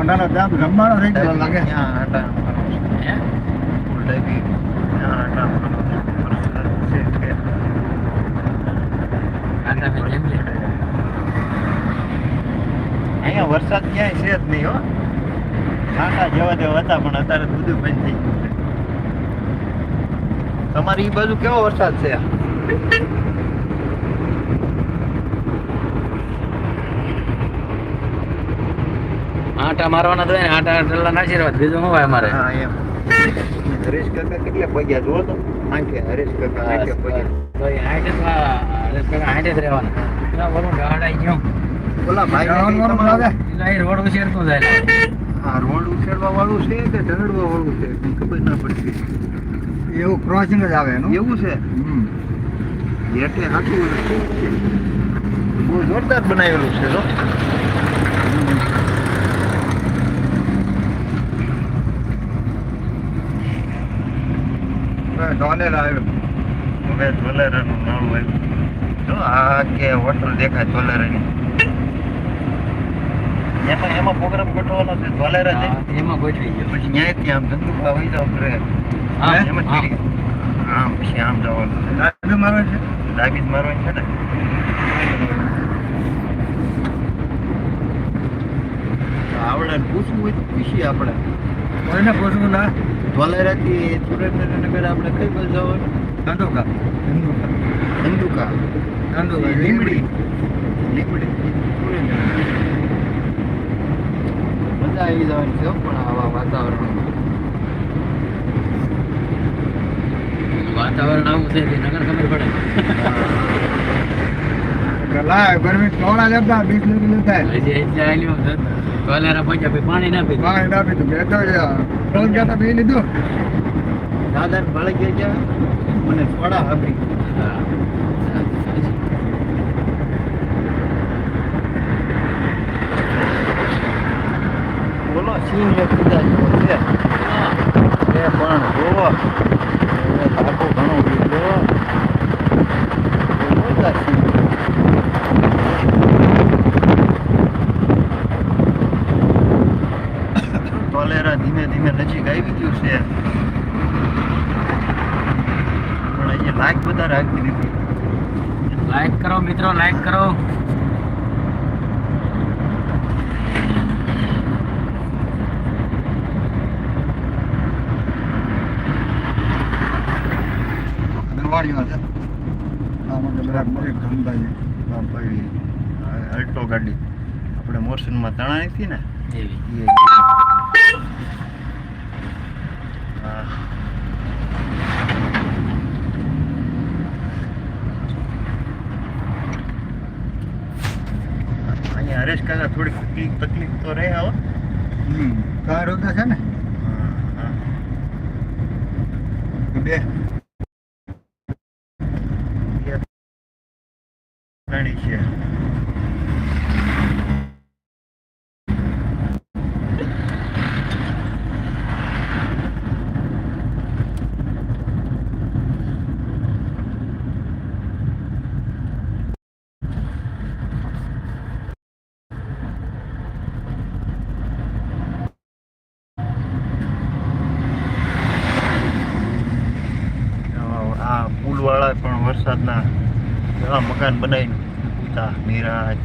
મોઢાનો દાંત જમવાનો થઈ ગયો લાગે. ત્યાં આટા હે ઉલટાઈ ત્યાં આટા છે કે આટા મે જેમ લે અહીંયા વરસાદ ક્યાંય છે જ નહીં હો. આટા જેવા તેવા હતા પણ અત્યારે બધું બંધ થઈ ગયું. તમારી બાજુ કેવો વરસાદ છે? આટા મારવાના તો આટા ટલ્લા નાખી રહ્યા બીજું શું હોય અમારે. હા એમ હરેશ કાકા કેટલા પગ્યા જુઓ તો આંખે હરેશ કાકા આંખે પગ્યા તો એ હાઈટ જ હાઈટ જ રહેવાના. પેલા વરું ગાડાઈ ગયો ઓલા ભાઈ જવાનું લાગે. પેલા એ રોડ ઉછેરતો જાય. આ રોડ ઉછેરવા વાળું છે કે ઢગડવા વાળું છે કંઈ ખબર ના પડતી. એવું ક્રોસિંગ જ આવે એનું. એવું છે એટલે આખું બહુ જોરદાર બનાવેલું છે જો. ડોલેર આવ્યો. હવે ધોલેરાનું નાળું આવ્યું જો આ કે હોટલ દેખાય ધોલેરાની. એમાં પ્રોગ્રામ ગોઠવવાનો છે ધોલેરા છે એમાં ગોઠવી ગયો. પછી ન્યાયથી આમ ધંધુકા વહી જાવ ઘરે. એમ જ કરી આમ પછી આમ જવાનું છે. ડાબી મારવા છે. ડાબી જ મારવાની છે ને. આવડે પૂછવું હોય તો પૂછીએ આપણે. કોઈને પૂછવું ના. ધોલેરાથી સુરેન્દ્રનગર આપણે કઈ બાજુ જવાનું? ધંધુકા. ધંધુકા લીમડી લીમડી મજા આવી જવાની છે પણ આવા વાતાવરણમાં. વાતાવરણ આવું છે એટલે નગર ખબર પડે. ગલા ગરમી થોડા લેતા 20 લીટર થાય. હજી એટલે આલ્યો કોલેરા પહોંચ્યા પછી પાણી ના પી. પાણી ના પીધું બેઠો રોજ ગયા પી લીધું. દાદા ભળે ગયા મને થોડા આપી. બોલો સીન એક બીજા જેવો છે એ પણ જોવો ધાકો ઘણો બીજો ધોલેરા ધીમે ધીમે નજીક આવી ગયું છે પણ અહીંયા લાઈક બધા રાખી દીધી. લાઈક કરો મિત્રો, લાઈક કરો. વાડીઓ છે. આ મને બધા મોરી ધંધા છે. ભાઈ અલ્ટો ગાડી આપણે મોરસનમાં તણાઈ હતી ને એવી એ હા. અહીંયા હરેશ કાકા થોડી તકલીફ તો રહે હો. કાર હોતા છે ને બે પ્રાણી છે. આ પુલ વાળા પણ વરસાદના એવા મકાન બનાવી દીધા નિરાજ.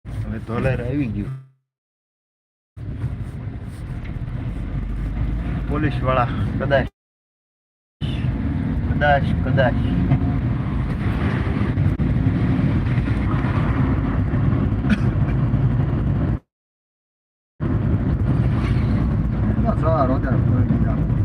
હવે ધોલેર આવી ગયું. પોલીસ વાળા કદાચ કદાચ કદાચ સવાર વધારે